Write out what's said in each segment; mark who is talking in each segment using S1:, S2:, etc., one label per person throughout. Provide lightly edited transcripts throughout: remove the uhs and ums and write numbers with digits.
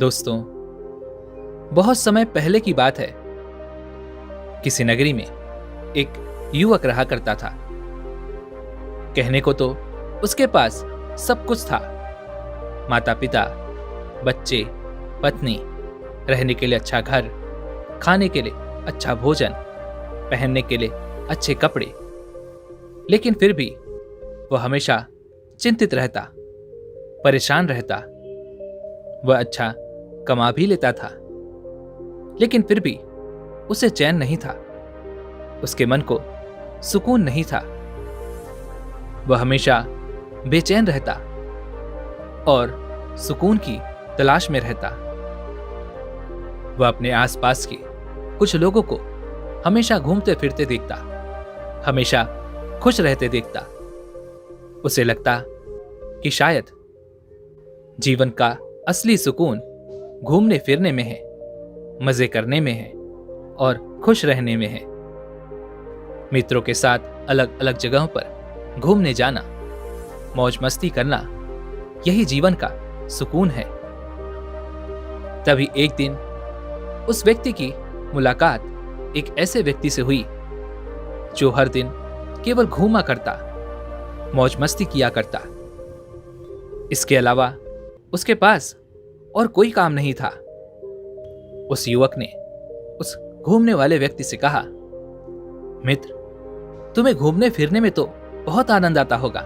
S1: दोस्तों, बहुत समय पहले की बात है। किसी नगरी में एक युवक रहा करता था। कहने को तो उसके पास सब कुछ था। माता पिता, बच्चे, पत्नी, रहने के लिए अच्छा घर, खाने के लिए अच्छा भोजन, पहनने के लिए अच्छे कपड़े। लेकिन फिर भी वह हमेशा चिंतित रहता, परेशान रहता। वह अच्छा कमा भी लेता था, लेकिन फिर भी उसे चैन नहीं था। उसके मन को सुकून नहीं था। वह हमेशा बेचैन रहता और सुकून की तलाश में रहता। वह अपने आसपास के कुछ लोगों को हमेशा घूमते फिरते देखता, हमेशा खुश रहते देखता। उसे लगता कि शायद जीवन का असली सुकून घूमने फिरने में है, मजे करने में है और खुश रहने में है। मित्रों के साथ अलग अलग जगहों पर घूमने जाना, मौज मस्ती करना, यही जीवन का सुकून है। तभी एक दिन उस व्यक्ति की मुलाकात एक ऐसे व्यक्ति से हुई जो हर दिन केवल घूमा करता, मौज मस्ती किया करता। इसके अलावा उसके पास और कोई काम नहीं था। उस युवक ने उस घूमने वाले व्यक्ति से कहा, मित्र, तुम्हें घूमने फिरने में तो बहुत आनंद आता होगा।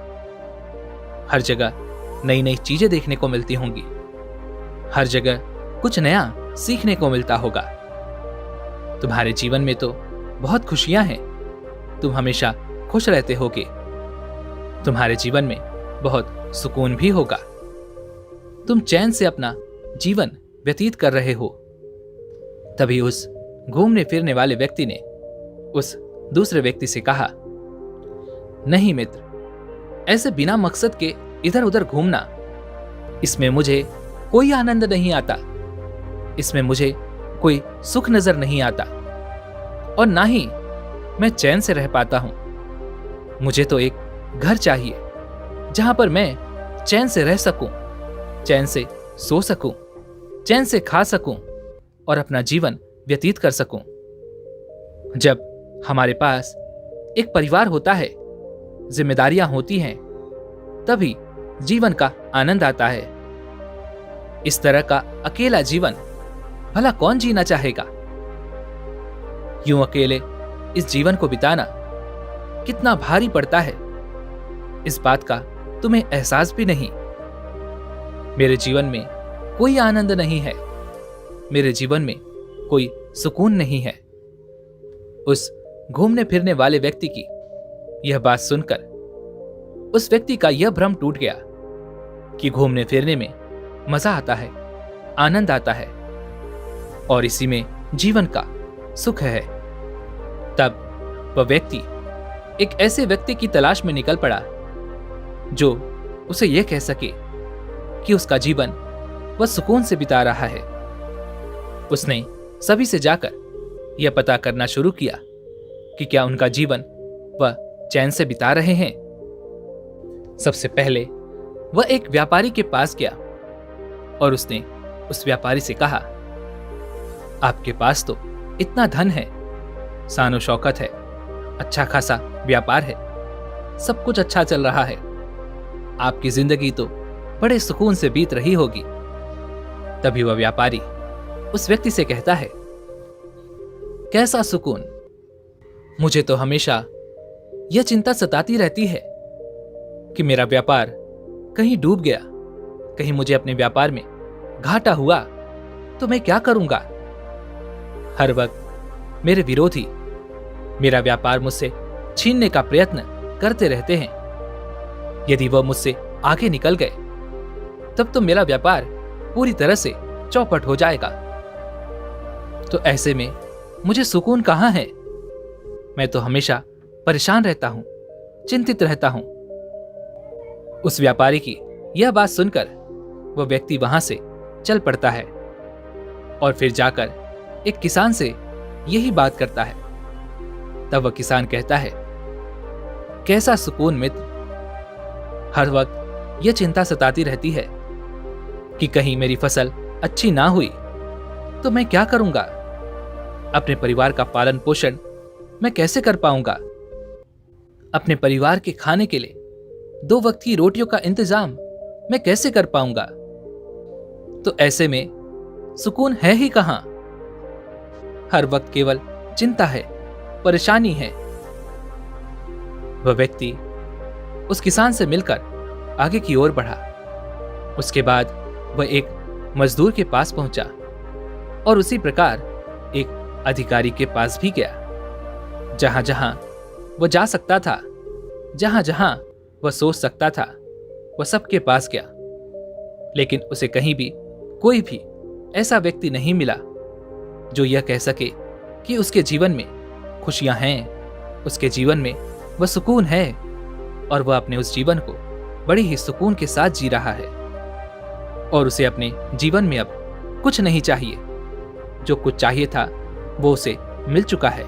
S1: हर जगह नई नई चीजें देखने को मिलती होंगी, हर जगह कुछ नया सीखने को मिलता होगा। तुम्हारे जीवन में तो बहुत खुशियां हैं, तुम हमेशा खुश रहते होगे। तुम्हारे जीवन में बहुत सुकून भी होगा। तुम चैन से अपना जीवन व्यतीत कर रहे हो। तभी उस घूमने फिरने वाले व्यक्ति ने उस दूसरे व्यक्ति से कहा, नहीं मित्र, ऐसे बिना मकसद के इधर उधर घूमना, इसमें मुझे कोई आनंद नहीं आता। इसमें मुझे कोई सुख नजर नहीं आता और ना ही मैं चैन से रह पाता हूं। मुझे तो एक घर चाहिए जहां पर मैं चैन से रह सकूं, चैन से सो सकूं, चैन से खा सकूं और अपना जीवन व्यतीत कर सकूं। जब हमारे पास एक परिवार होता है, जिम्मेदारियां होती हैं, तभी जीवन का आनंद आता है। इस तरह का अकेला जीवन भला कौन जीना चाहेगा? यूं अकेले इस जीवन को बिताना कितना भारी पड़ता है, इस बात का तुम्हें एहसास भी नहीं। मेरे जीवन में कोई आनंद नहीं है, मेरे जीवन में कोई सुकून नहीं है। उस घूमने फिरने वाले व्यक्ति की यह बात सुनकर उस व्यक्ति का यह भ्रम टूट गया कि घूमने फिरने में मजा आता है, आनंद आता है और इसी में जीवन का सुख है। तब वह व्यक्ति एक ऐसे व्यक्ति की तलाश में निकल पड़ा जो उसे यह कह सके कि उसका जीवन वह सुकून से बिता रहा है। उसने सभी से जाकर यह पता करना शुरू किया कि क्या उनका जीवन वह चैन से बिता रहे हैं। सबसे पहले वह एक व्यापारी के पास गया और उसने उस व्यापारी से कहा, आपके पास तो इतना धन है, शानो शौकत है, अच्छा खासा व्यापार है, सब कुछ अच्छा चल रहा है, आपकी जिंदगी तो बड़े सुकून से बीत रही होगी। तभी वह व्यापारी उस व्यक्ति से कहता है, कैसा सुकून? मुझे तो हमेशा यह चिंता सताती रहती है कि मेरा व्यापार कहीं डूब गया, कहीं मुझे अपने व्यापार में घाटा हुआ तो मैं क्या करूंगा? हर वक्त मेरे विरोधी मेरा व्यापार मुझसे छीनने का प्रयत्न करते रहते हैं। यदि वह मुझसे आगे निकल गए तब तो मेरा व्यापार पूरी तरह से चौपट हो जाएगा। तो ऐसे में मुझे सुकून कहां है? मैं तो हमेशा परेशान रहता हूं, चिंतित रहता हूं। उस व्यापारी की यह बात सुनकर वह व्यक्ति वहां से चल पड़ता है और फिर जाकर एक किसान से यही बात करता है। तब वह किसान कहता है, कैसा सुकून मित्र? हर वक्त यह चिंता सताती रहती है कि कहीं मेरी फसल अच्छी ना हुई तो मैं क्या करूंगा? अपने परिवार का पालन पोषण मैं कैसे कर पाऊंगा? अपने परिवार के खाने के लिए 2 वक्त की रोटियों का इंतजाम मैं कैसे कर पाऊंगा? तो ऐसे में सुकून है ही कहां? हर वक्त केवल चिंता है, परेशानी है। वह व्यक्ति उस किसान से मिलकर आगे की ओर बढ़ा। उसके बाद वह एक मजदूर के पास पहुंचा और उसी प्रकार एक अधिकारी के पास भी गया। जहां जहां वह जा सकता था, जहां जहां वह सोच सकता था, वह सबके पास गया। लेकिन उसे कहीं भी कोई भी ऐसा व्यक्ति नहीं मिला जो यह कह सके कि उसके जीवन में खुशियां हैं, उसके जीवन में वह सुकून है और वह अपने उस जीवन को बड़ी ही सुकून के साथ जी रहा है और उसे अपने जीवन में अब कुछ नहीं चाहिए। जो कुछ चाहिए था वो उसे मिल चुका है।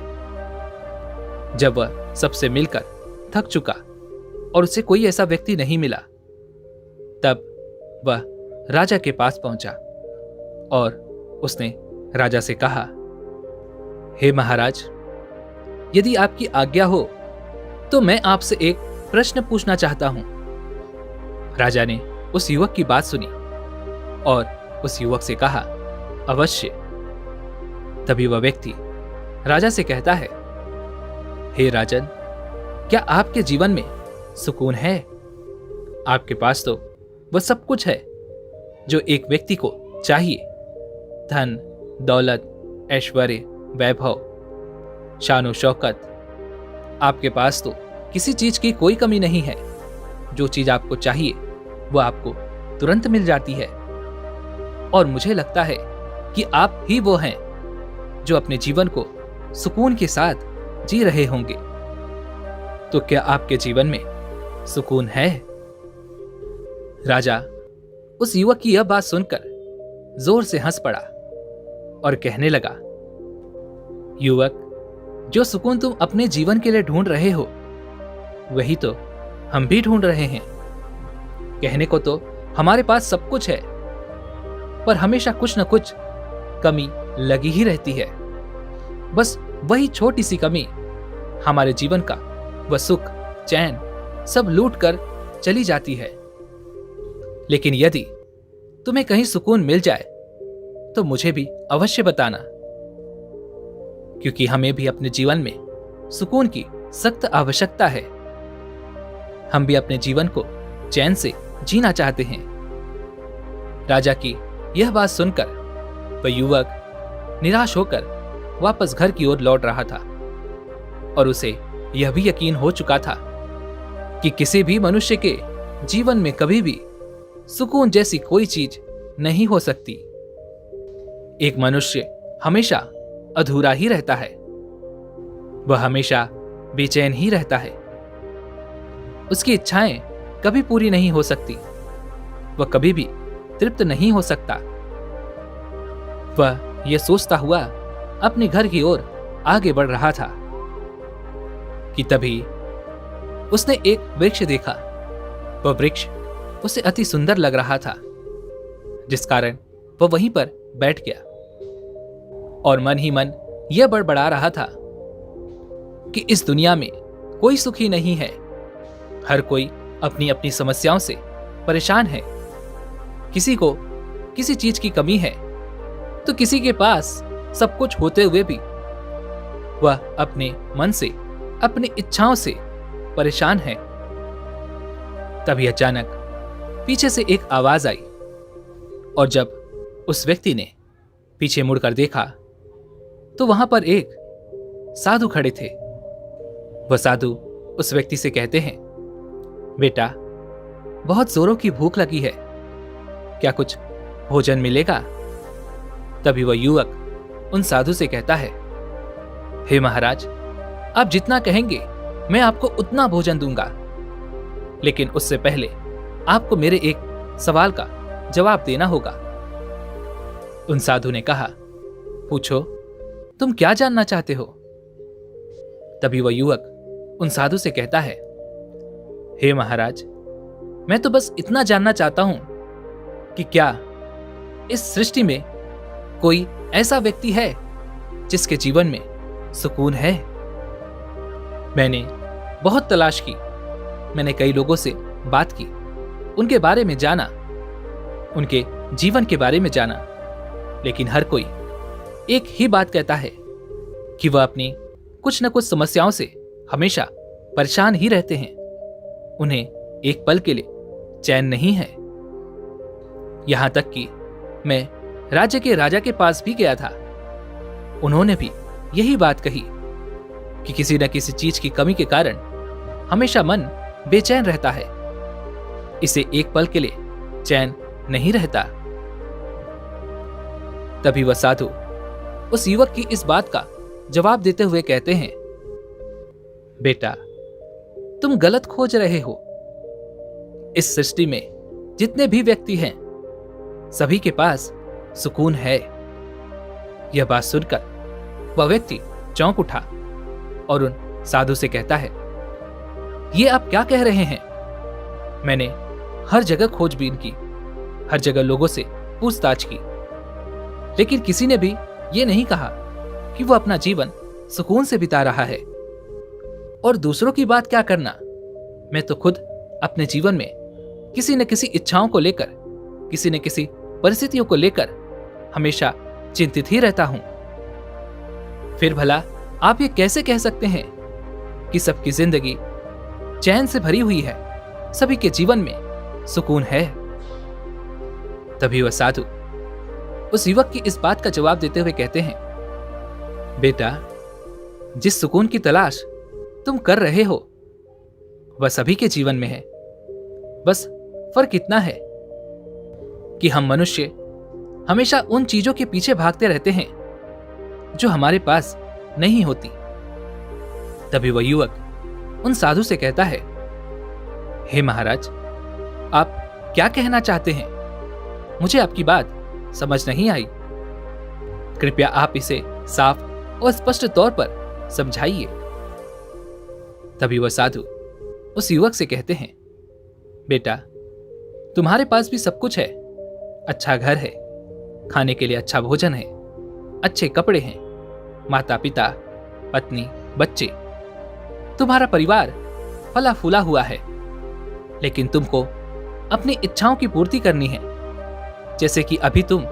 S1: जब वह सबसे मिलकर थक चुका और उसे कोई ऐसा व्यक्ति नहीं मिला, तब वह राजा के पास पहुंचा और उसने राजा से कहा, हे महाराज, यदि आपकी आज्ञा हो तो मैं आपसे एक प्रश्न पूछना चाहता हूं। राजा ने उस युवक की बात सुनी और उस युवक से कहा, अवश्य। तभी वह व्यक्ति राजा से कहता है, हे राजन, क्या आपके जीवन में सुकून है? आपके पास तो वह सब कुछ है जो एक व्यक्ति को चाहिए। धन, दौलत, ऐश्वर्य, वैभव, शानो शौकत। आपके पास तो किसी चीज की कोई कमी नहीं है। जो चीज आपको चाहिए वह आपको तुरंत मिल जाती है। और मुझे लगता है कि आप ही वो हैं जो अपने जीवन को सुकून के साथ जी रहे होंगे। तो क्या आपके जीवन में सुकून है? राजा उस युवक की यह बात सुनकर जोर से हंस पड़ा और कहने लगा, युवक, जो सुकून तुम अपने जीवन के लिए ढूंढ रहे हो वही तो हम भी ढूंढ रहे हैं। कहने को तो हमारे पास सब कुछ है, पर हमेशा कुछ न कुछ कमी लगी ही रहती है। बस वही छोटी सी कमी हमारे जीवन का वह सुख, चैन सब लूट कर चली जाती है। लेकिन यदि तुम्हें कहीं सुकून मिल जाए तो मुझे भी अवश्य बताना, क्योंकि हमें भी अपने जीवन में सुकून की सख्त आवश्यकता है। हम भी अपने जीवन को चैन से जीना चाहते हैं। राजा की यह बात सुनकर वह युवक निराश होकर वापस घर की ओर लौट रहा था और उसे यह भी यकीन हो चुका था कि किसी भी मनुष्य के जीवन में कभी भी सुकून जैसी कोई चीज नहीं हो सकती। एक मनुष्य हमेशा अधूरा ही रहता है, वह हमेशा बेचैन ही रहता है। उसकी इच्छाएं कभी पूरी नहीं हो सकती, वह कभी भी तृप्त नहीं हो सकता। वह यह सोचता हुआ अपने घर की ओर आगे बढ़ रहा था कि तभी उसने एक वृक्ष देखा। वह वृक्ष उसे अति सुंदर लग रहा था, जिस कारण वह वहीं पर बैठ गया और मन ही मन यह बड़बड़ा रहा था कि इस दुनिया में कोई सुखी नहीं है। हर कोई अपनी अपनी समस्याओं से परेशान है। किसी को किसी चीज की कमी है तो किसी के पास सब कुछ होते हुए भी वह अपने मन से, अपनी इच्छाओं से परेशान है। तभी अचानक पीछे से एक आवाज आई और जब उस व्यक्ति ने पीछे मुड़कर देखा तो वहां पर एक साधु खड़े थे। वह साधु उस व्यक्ति से कहते हैं, बेटा, बहुत जोरों की भूख लगी है, क्या कुछ भोजन मिलेगा? तभी वह युवक उन साधु से कहता है, हे महाराज, आप जितना कहेंगे मैं आपको उतना भोजन दूंगा, लेकिन उससे पहले आपको मेरे एक सवाल का जवाब देना होगा। उन साधु ने कहा, पूछो, तुम क्या जानना चाहते हो? तभी वह युवक उन साधु से कहता है, हे महाराज, मैं तो बस इतना जानना चाहता हूं कि क्या इस सृष्टि में कोई ऐसा व्यक्ति है जिसके जीवन में सुकून है? मैंने बहुत तलाश की, मैंने कई लोगों से बात की, उनके बारे में जाना, उनके जीवन के बारे में जाना, लेकिन हर कोई एक ही बात कहता है कि वह अपनी कुछ न कुछ समस्याओं से हमेशा परेशान ही रहते हैं। उन्हें एक पल के लिए चैन नहीं है। यहां तक कि मैं राज्य के राजा के पास भी गया था। उन्होंने भी यही बात कही कि किसी न किसी चीज की कमी के कारण हमेशा मन बेचैन रहता है, इसे एक पल के लिए चैन नहीं रहता। तभी वह साधु उस युवक की इस बात का जवाब देते हुए कहते हैं, बेटा, तुम गलत खोज रहे हो। इस सृष्टि में जितने भी व्यक्ति हैं, सभी के पास सुकून है। यह बात सुनकर वह व्यक्ति चौंक उठा और उन साधु से कहता है, ये आप क्या कह रहे हैं? मैंने हर जगह खोजबीन की, हर जगह लोगों से पूछताछ की, लेकिन किसी ने भी ये नहीं कहा कि वो अपना जीवन सुकून से बिता रहा है। और दूसरों की बात क्या करना, मैं तो खुद अपने जीवन में किसी न किसी इच्छाओं को लेकर, किसी न किसी परिस्थितियों को लेकर हमेशा चिंतित ही रहता हूं। फिर भला आप ये कैसे कह सकते हैं कि सबकी जिंदगी चैन से भरी हुई है, सभी के जीवन में सुकून है? तभी वह साधु उस युवक की इस बात का जवाब देते हुए कहते हैं, बेटा, जिस सुकून की तलाश तुम कर रहे हो वह सभी के जीवन में है। बस फर्क इतना है कि हम मनुष्य हमेशा उन चीजों के पीछे भागते रहते हैं जो हमारे पास नहीं होती। तभी वह युवक उन साधु से कहता है, हे महाराज, आप क्या कहना चाहते हैं? मुझे आपकी बात समझ नहीं आई। कृपया आप इसे साफ और स्पष्ट तौर पर समझाइए। तभी वह साधु उस युवक से कहते हैं, बेटा, तुम्हारे पास भी सब कुछ है। अच्छा घर है, खाने के लिए अच्छा भोजन है, अच्छे कपड़े हैं, माता पिता, पत्नी, बच्चे, तुम्हारा परिवार फला फूला हुआ है। लेकिन तुमको अपनी इच्छाओं की पूर्ति करनी है। जैसे कि अभी तुम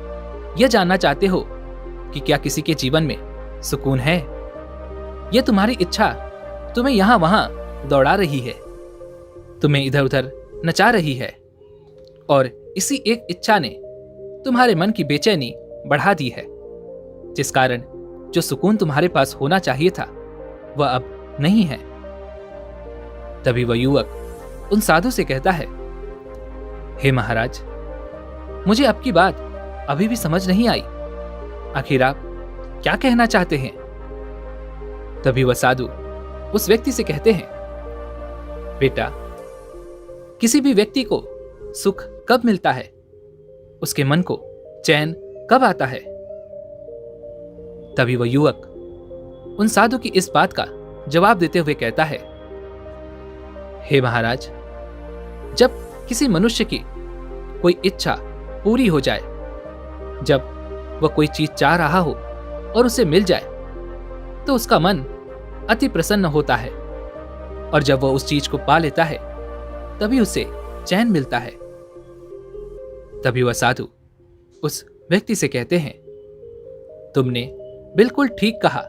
S1: यह जानना चाहते हो कि क्या किसी के जीवन में सुकून है। यह तुम्हारी इच्छा तुम्हें यहां वहां दौड़ा रही है, तुम्हें इधर उधर नचा रही है, और इसी एक इच्छा ने तुम्हारे मन की बेचैनी बढ़ा दी है, जिस कारण जो सुकून तुम्हारे पास होना चाहिए था वह अब नहीं है। तभी वह युवक उन साधु से कहता है, हे महाराज, मुझे आपकी बात अभी भी समझ नहीं आई। आखिर आप क्या कहना चाहते हैं? तभी वह साधु उस व्यक्ति से कहते हैं, बेटा, किसी भी व्यक्ति को सुख कब मिलता है, उसके मन को चैन कब आता है? तभी वह युवक उन साधु की इस बात का जवाब देते हुए कहता है, हे महाराज, जब किसी मनुष्य की कोई इच्छा पूरी हो जाए, जब वह कोई चीज चाह रहा हो और उसे मिल जाए, तो उसका मन अति प्रसन्न होता है, और जब वह उस चीज को पा लेता है तभी उसे चैन मिलता है। तभी वह साधु उस व्यक्ति से कहते हैं, तुमने बिल्कुल ठीक कहा,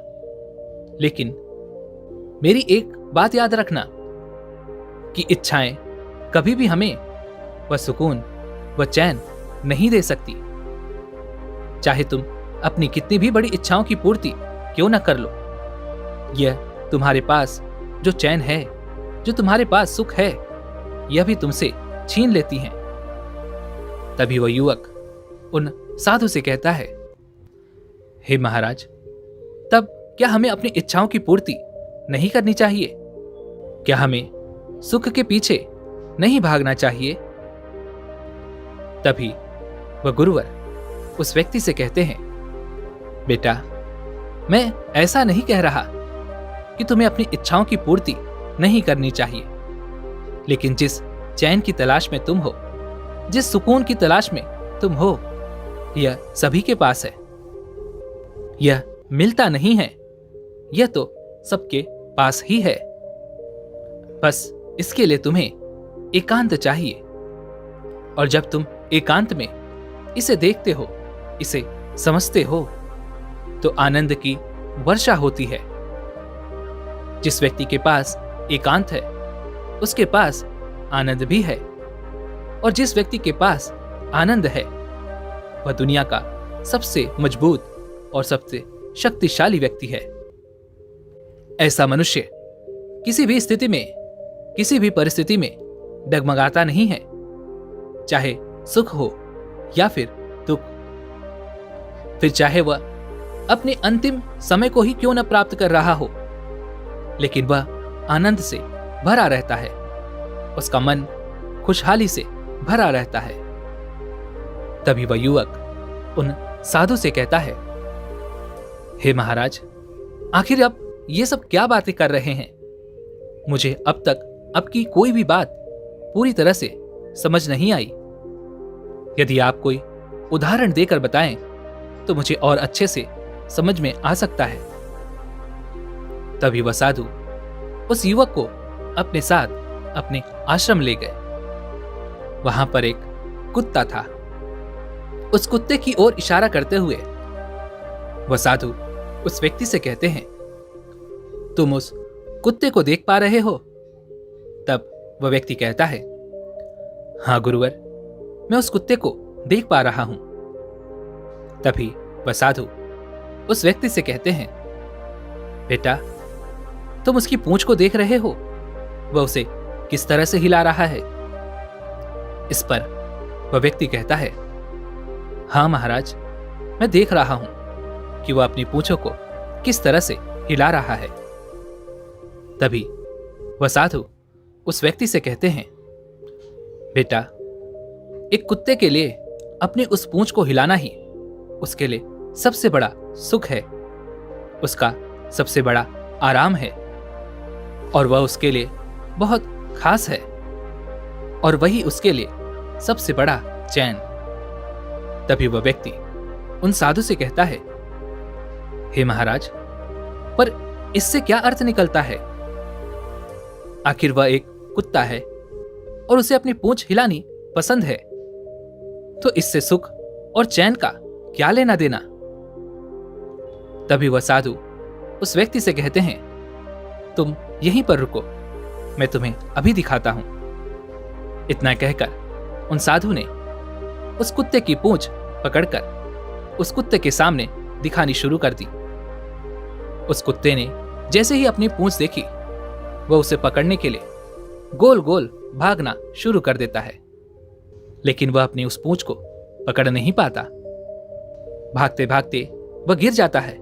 S1: लेकिन मेरी एक बात याद रखना कि इच्छाएं कभी भी हमें वह सुकून, वह चैन नहीं दे सकती। चाहे तुम अपनी कितनी भी बड़ी इच्छाओं की पूर्ति क्यों न कर लो, यह तुम्हारे पास जो चैन है, जो तुम्हारे पास सुख है, यह भी तुमसे छीन लेती हैं। तभी वह युवक उन साधु से कहता है, हे महाराज, तब क्या हमें अपनी इच्छाओं की पूर्ति नहीं करनी चाहिए? क्या हमें सुख के पीछे नहीं भागना चाहिए? तभी वह गुरुवर उस व्यक्ति से कहते हैं, बेटा, मैं ऐसा नहीं कह रहा कि तुम्हें अपनी इच्छाओं की पूर्ति नहीं करनी चाहिए, लेकिन जिस चैन की तलाश में तुम हो, जिस सुकून की तलाश में तुम हो, यह सभी के पास है। यह मिलता नहीं है, यह तो सबके पास ही है। बस इसके लिए तुम्हें एकांत चाहिए, और जब तुम एकांत में इसे देखते हो, इसे समझते हो, तो आनंद की वर्षा होती है। जिस व्यक्ति के पास एकांत है, उसके पास आनंद भी है, और जिस व्यक्ति के पास आनंद है, वह दुनिया का सबसे मजबूत और सबसे शक्तिशाली व्यक्ति है। ऐसा मनुष्य किसी भी स्थिति में, किसी भी परिस्थिति में डगमगाता नहीं है, चाहे सुख हो या फिर दुख। फिर चाहे वह अपने अंतिम समय को ही क्यों न प्राप्त कर रहा हो, लेकिन वह आनंद से भरा रहता है, उसका मन खुशहाली से भरा रहता है। तभी वह युवक उन साधु से कहता है, हे महाराज, आखिर आप ये सब क्या बातें कर रहे हैं? मुझे अब तक आपकी कोई भी बात पूरी तरह से समझ नहीं आई। यदि आप कोई उदाहरण देकर बताएं तो मुझे और अच्छे से समझ में आ सकता है। तभी वह साधु उस युवक को अपने साथ अपने आश्रम ले गए। वहां पर एक कुत्ता था। उस कुत्ते की ओर इशारा करते हुए वह साधु उस व्यक्ति से कहते हैं, तुम उस कुत्ते को देख पा रहे हो? तब वह व्यक्ति कहता है, हां गुरुवर, मैं उस कुत्ते को देख पा रहा हूं। तभी वह साधु उस व्यक्ति से कहते हैं, बेटा, तुम उसकी पूंछ को देख रहे हो? वह उसे किस तरह से हिला रहा है? इस पर वह व्यक्ति कहता है, हां महाराज, मैं देख रहा हूं कि वह अपनी पूंछों को किस तरह से हिला रहा है। तभी वह साधु उस व्यक्ति से कहते हैं, बेटा, एक कुत्ते के लिए अपनी उस पूंछ को हिलाना ही उसके लिए सबसे बड़ा सुख है, उसका सबसे बड़ा आराम है, और वह उसके लिए बहुत खास है, और वही उसके लिए सबसे बड़ा चैन। तभी वह व्यक्ति उन साधु से कहता है, हे महाराज, पर इससे क्या अर्थ निकलता है? आखिर वह एक कुत्ता है और उसे अपनी पूंछ हिलानी पसंद है, तो इससे सुख और चैन का क्या लेना देना? तभी वह साधु उस व्यक्ति से कहते हैं, तुम यहीं पर रुको, मैं तुम्हें अभी दिखाता हूं। इतना कहकर उन साधु ने उस कुत्ते की पूंछ पकड़कर उस कुत्ते के सामने दिखानी शुरू कर दी। उस कुत्ते ने जैसे ही अपनी पूंछ देखी, वह उसे पकड़ने के लिए गोल गोल भागना शुरू कर देता है, लेकिन वह अपनी उस पूंछ को पकड़ नहीं पाता। भागते भागते वह गिर जाता है,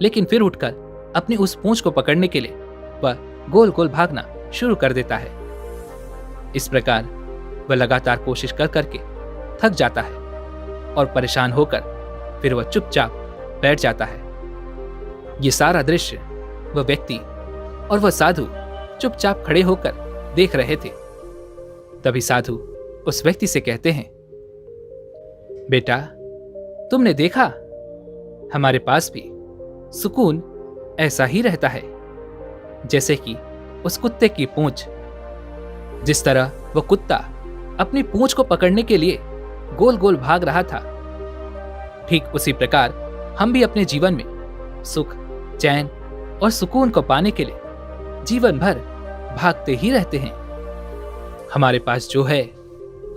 S1: लेकिन फिर उठकर अपनी उस पूंछ को पकड़ने के लिए वह गोल गोल भागना शुरू कर देता है। इस प्रकार वह लगातार कोशिश कर करके थक जाता है और परेशान होकर फिर वह चुपचाप बैठ जाता है। ये सारा दृश्य वह व्यक्ति और वह साधु चुपचाप खड़े होकर देख रहे थे। तभी साधु उस व्यक्ति से कहते हैं, बेटा, तुमने देखा, हमारे पास भी सुकून ऐसा ही रहता है जैसे कि उस कुत्ते की पूंछ। जिस तरह वह कुत्ता अपनी पूंछ को पकड़ने के लिए गोल गोल भाग रहा था, ठीक उसी प्रकार हम भी अपने जीवन में सुख, चैन और सुकून को पाने के लिए जीवन भर भागते ही रहते हैं। हमारे पास जो है,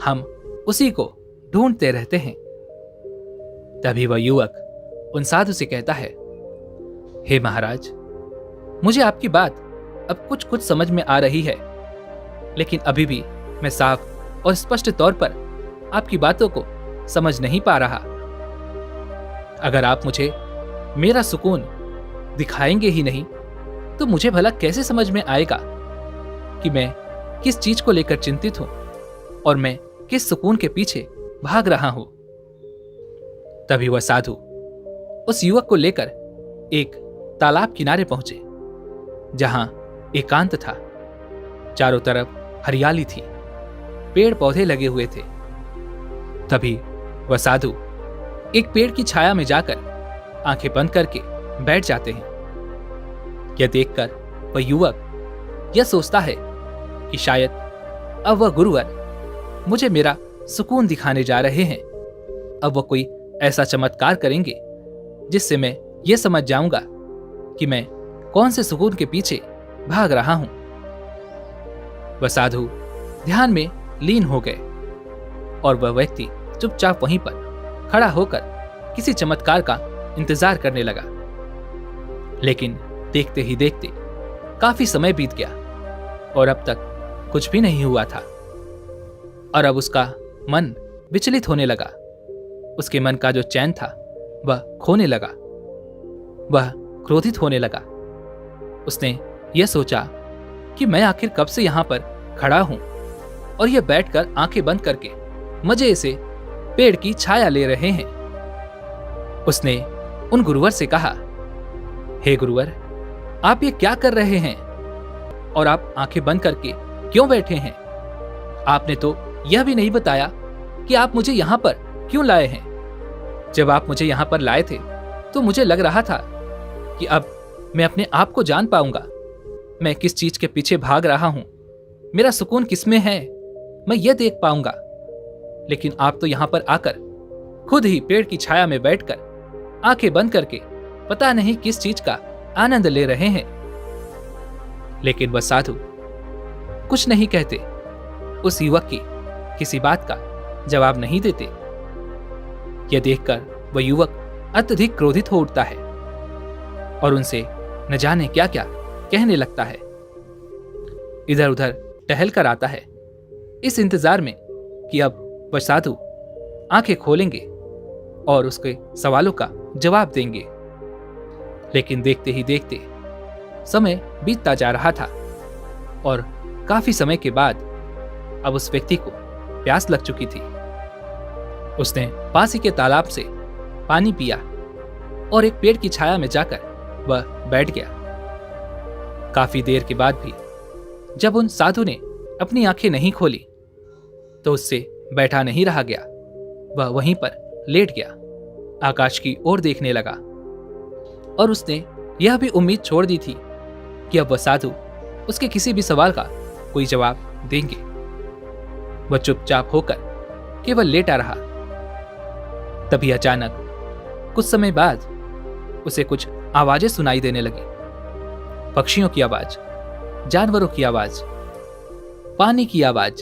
S1: हम उसी को ढूंढते रहते हैं। तभी वह युवक उन साधु से कहता है, हे महाराज, मुझे आपकी बात अब कुछ कुछ समझ में आ रही है, लेकिन अभी भी मैं साफ और स्पष्ट तौर पर आपकी बातों को समझ नहीं पा रहा। अगर आप मुझे मेरा सुकून दिखाएंगे ही नहीं, तो मुझे भला कैसे समझ में आएगा कि मैं किस चीज को लेकर चिंतित हूं और मैं किस सुकून के पीछे भाग रहा हूं। तभी वह साधु उस युवक को लेकर एक तालाब किनारे पहुंचे, जहां एकांत था। चारों तरफ हरियाली थी, पेड़ पौधे लगे हुए थे। तभी वह साधु एक पेड़ की छाया में जाकर आंखें बंद करके बैठ जाते हैं। यह देखकर वह युवक यह सोचता है कि शायद अब वह गुरुवर मुझे मेरा सुकून दिखाने जा रहे हैं। अब वह कोई ऐसा चमत्कार करेंगे जिससे मैं यह समझ जाऊंगा कि मैं कौन से सुकून के पीछे भाग रहा हूं। वह साधु ध्यान में लीन हो गए और वह व्यक्ति चुपचाप वहीं पर खड़ा होकर किसी चमत्कार का इंतजार करने लगा। लेकिन देखते ही देखते काफी समय बीत गया और अब तक कुछ भी नहीं हुआ था। और अब उसका मन विचलित होने लगा। उसके मन का जो चैन था वह खोने लगा। वह क्रोधित होने लगा। उसने यह सोचा कि मैं आखिर कब से यहां पर खड़ा हूं और यह बैठकर आंखें बंद करके मजे से पेड़ की छाया ले रहे हैं। उसने उन गुरुवर से कहा, हे गुरुवर, आप ये क्या कर रहे हैं और आप आंखें बंद करके क्यों बैठे हैं? आपने तो यह भी नहीं बताया कि आप मुझे यहां पर क्यों लाए हैं। जब आप मुझे यहां पर लाए थे तो मुझे लग रहा था कि अब मैं अपने आप को जान पाऊंगा। मैं किस चीज के पीछे भाग रहा हूं, मेरा सुकून किसमें है, मैं यह देख पाऊंगा। लेकिन आप तो यहां पर आकर खुद ही पेड़ की छाया में बैठकर आंखें बंद करके पता नहीं किस चीज का आनंद ले रहे हैं। लेकिन वह साधु कुछ नहीं कहते, उस युवक की किसी बात का जवाब नहीं देते। यह देखकर वह युवक अत्यधिक क्रोधित हो उठता है और उनसे न जाने क्या क्या कहने लगता है। इधर उधर टहल कर आता है इस इंतजार में कि अब वह साधु आंखें खोलेंगे और उसके सवालों का जवाब देंगे। लेकिन देखते ही देखते समय बीतता जा रहा था और काफी समय के बाद अब उस व्यक्ति को प्यास लग चुकी थी। उसने पास ही के तालाब से पानी पिया और एक पेड़ की छाया में जाकर वह बैठ गया। काफी देर के बाद भी जब उन साधु ने अपनी आंखें नहीं खोली तो उससे बैठा नहीं रहा गया। वह वहीं पर लेट गया, आकाश की ओर देखने लगा और उसने यह भी उम्मीद छोड़ दी थी कि अब वह साधु उसके किसी भी सवाल का कोई जवाब देंगे। वह चुपचाप होकर केवल लेटा रहा। तभी अचानक कुछ समय बाद उसे कुछ आवाजें सुनाई देने लगी। पक्षियों की आवाज, जानवरों की आवाज, पानी की आवाज,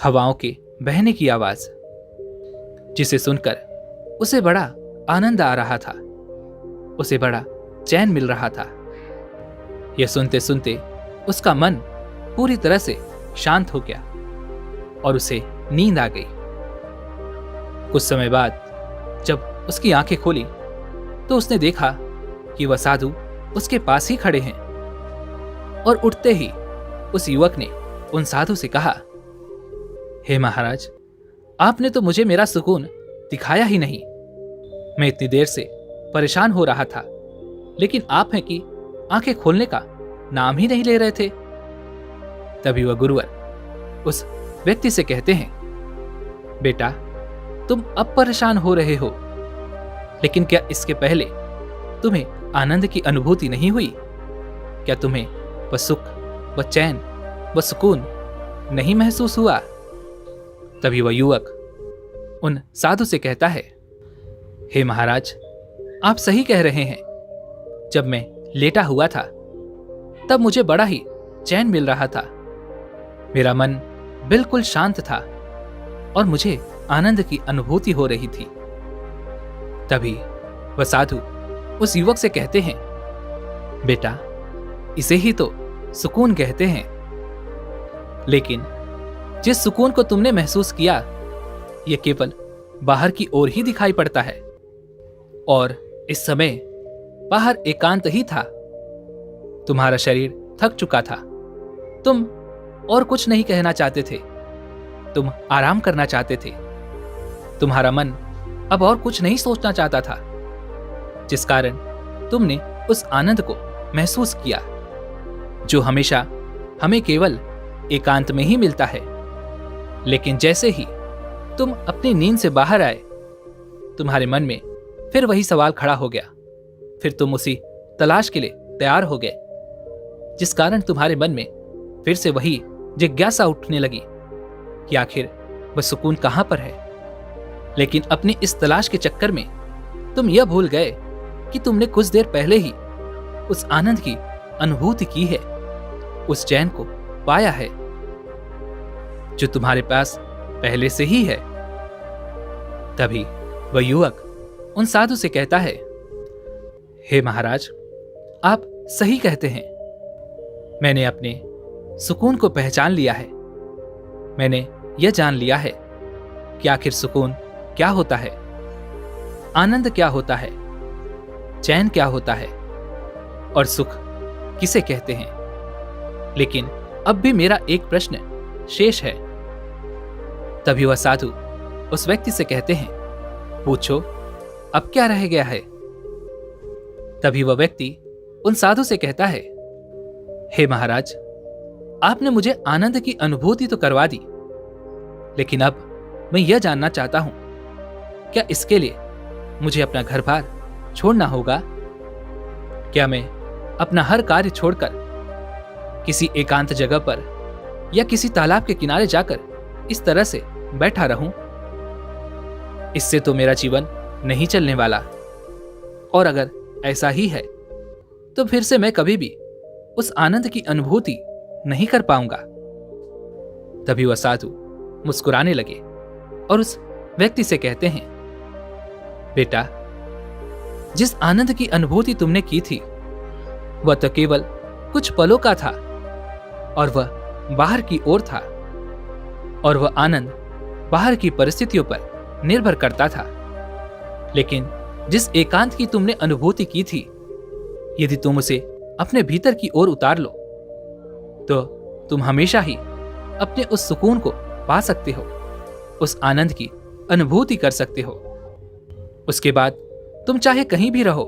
S1: हवाओं के बहने की आवाज, जिसे सुनकर उसे बड़ा आनंद आ रहा था। उसे बड़ा चैन मिल रहा था। यह सुनते सुनते उसका मन पूरी तरह से शांत हो गया और उसे नींद आ गई। कुछ समय बाद जब उसकी आंखें खोली तो उसने देखा कि वह साधु उसके पास ही खड़े हैं और उठते ही उस युवक ने उन साधु से कहा, हे महाराज, आपने तो मुझे मेरा सुकून दिखाया ही नहीं। मैं इतनी देर से परेशान हो रहा था, लेकिन आप हैं कि आंखें खोलने का नाम ही नहीं ले रहे थे। तभी वह गुरुवर उस व्यक्ति से कहते हैं, बेटा, तुम अब परेशान हो रहे हो, लेकिन क्या इसके पहले तुम्हें आनंद की अनुभूति नहीं हुई? क्या तुम्हें वह सुख, वह चैन, वह सुकून नहीं महसूस हुआ? तभी वह युवक उन साधु से कहता है, हे महाराज, आप सही कह रहे हैं। जब मैं लेटा हुआ था तब मुझे बड़ा ही चैन मिल रहा था। मेरा मन बिल्कुल शांत था और मुझे आनंद की अनुभूति हो रही थी। तभी वह साधु उस युवक से कहते हैं, बेटा, इसे ही तो सुकून कहते हैं। लेकिन जिस सुकून को तुमने महसूस किया, यह केवल बाहर की ओर ही दिखाई पड़ता है और इस समय बाहर एकांत ही था। तुम्हारा शरीर थक चुका था। तुम और कुछ नहीं कहना चाहते थे। तुम आराम करना चाहते थे। तुम्हारा मन अब और कुछ नहीं सोचना चाहता था, जिस कारण तुमने उस आनंद को महसूस किया जो हमेशा हमें केवल एकांत में ही मिलता है। लेकिन जैसे ही तुम अपनी नींद से बाहर आए, तुम्हारे मन में फिर वही सवाल खड़ा हो गया। फिर तुम उसी तलाश के लिए तैयार हो गए, जिस कारण तुम्हारे मन में फिर से वही जिज्ञासा उठने लगी कि आखिर वह सुकून कहां पर है। लेकिन अपनी इस तलाश के चक्कर में तुम यह भूल गए कि तुमने कुछ देर पहले ही उस आनंद की अनुभूति की है, उस चैन को पाया है जो तुम्हारे पास पहले से ही है। तभी वह युवक उन साधु से कहता है, हे महाराज, आप सही कहते हैं। मैंने अपने सुकून को पहचान लिया है। मैंने यह जान लिया है कि आखिर सुकून क्या होता है, आनंद क्या होता है, चैन क्या होता है और सुख किसे कहते हैं। लेकिन अब भी मेरा एक प्रश्न शेष है। तभी वह साधु उस व्यक्ति से कहते हैं, पूछो, अब क्या रह गया है। तभी वह व्यक्ति उन साधु से कहता है, हे महाराज, आपने मुझे आनंद की अनुभूति तो करवा दी, लेकिन अब मैं यह जानना चाहता हूं, क्या इसके लिए मुझे अपना घर बार छोड़ना होगा? क्या मैं अपना हर कार्य छोड़कर किसी एकांत जगह पर या किसी तालाब के किनारे जाकर इस तरह से बैठा रहूं? इससे तो मेरा जीवन नहीं चलने वाला, और अगर ऐसा ही है तो फिर से मैं कभी भी उस आनंद की अनुभूति नहीं कर पाऊंगा। तभी वह साधु मुस्कुराने लगे और उस व्यक्ति से कहते हैं, बेटा, जिस आनंद की अनुभूति तुमने की थी वह तो केवल कुछ पलों का था, और वह बाहर की ओर था, और वह आनंद बाहर की परिस्थितियों पर निर्भर करता था। लेकिन जिस एकांत की तुमने अनुभूति की थी, यदि तुम उसे अपने भीतर की ओर उतार लो तो तुम हमेशा ही अपने उस सुकून को पा सकते हो, उस आनंद की अनुभूति कर सकते हो। उसके बाद तुम चाहे कहीं भी रहो,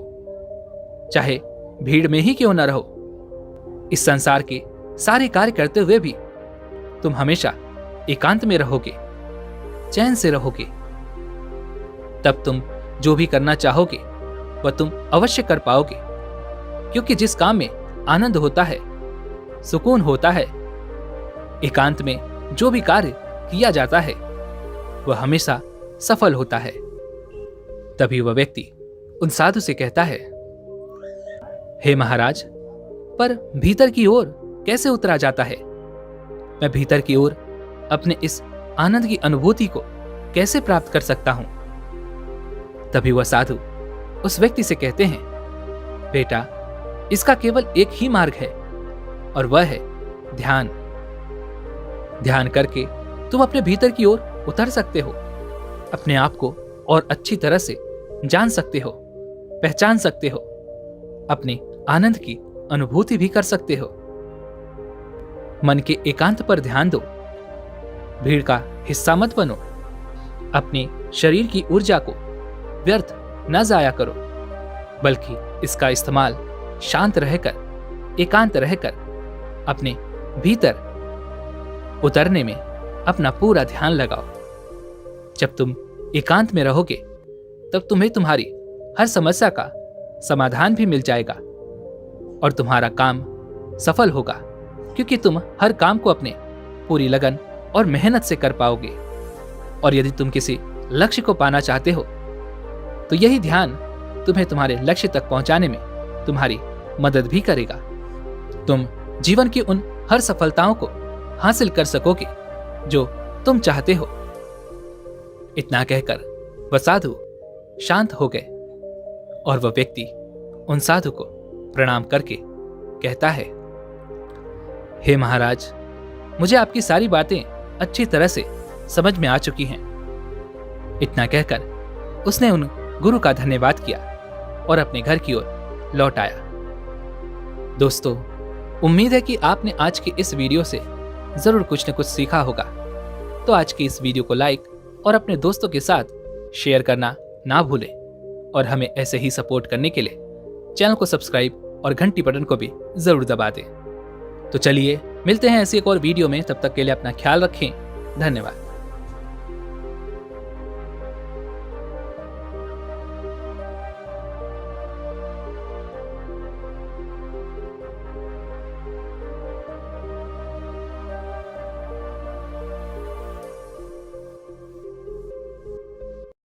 S1: चाहे भीड़ में ही क्यों न रहो, इस संसार के सारे कार्य करते हुए भी तुम हमेशा एकांत में रहोगे, चैन से रहोगे। तब तुम जो भी करना चाहोगे वह तुम अवश्य कर पाओगे, क्योंकि जिस काम में आनंद होता है, सुकून होता है, एकांत में जो भी कार्य किया जाता है वह हमेशा सफल होता है। तभी वह व्यक्ति उन साधु से कहता है, हे महाराज, पर भीतर की ओर कैसे उतरा जाता है? मैं भीतर की ओर अपने इस आनंद की अनुभूति को कैसे प्राप्त कर सकता हूं? तभी वह साधु उस व्यक्ति से कहते हैं, बेटा, इसका केवल एक ही मार्ग है, और वह है ध्यान। ध्यान करके तुम अपने भीतर की ओर उतर सकते हो, अपने आप को और अच्छी तरह से जान सकते हो, पहचान सकते हो, अपने आनंद की अनुभूति भी कर सकते हो। मन के एकांत पर ध्यान दो, भीड़ का हिस्सा मत बनो, अपने शरीर की ऊर्जा को व्यर्थ न जाया करो, बल्कि इसका इस्तेमाल शांत रहकर, एकांत रहकर अपने भीतर उतरने में अपना पूरा ध्यान लगाओ। जब तुम एकांत में रहोगे तब तुम्हें तुम्हारी हर समस्या का समाधान भी मिल जाएगा और तुम्हारा काम सफल होगा, क्योंकि तुम हर काम को अपने पूरी लगन और मेहनत से कर पाओगे। और यदि तुम किसी लक्ष्य को पाना चाहते हो तो यही ध्यान तुम्हें तुम्हारे लक्ष्य तक पहुंचाने में तुम्हारी मदद भी करेगा। तुम जीवन की उन हर सफलताओं को हासिल कर सकोगे जो तुम चाहते हो। इतना कहकर वह साधु शांत हो गए और वह व्यक्ति उन साधु को प्रणाम करके कहता है, हे महाराज, मुझे आपकी सारी बातें अच्छी तरह से समझ में आ चुकी हैं। इतना कहकर उसने उन गुरु का धन्यवाद किया और अपने घर की ओर लौट आया। दोस्तों, उम्मीद है कि आपने आज की इस वीडियो से जरूर कुछ न कुछ सीखा होगा। तो आज की इस वीडियो को लाइक और अपने दोस्तों के साथ शेयर करना ना भूलें, और हमें ऐसे ही सपोर्ट करने के लिए चैनल को सब्सक्राइब और घंटी बटन को भी जरूर दबा दें। तो चलिए मिलते हैं ऐसी एक और वीडियो में, तब तक के लिए अपना ख्याल रखें। धन्यवाद।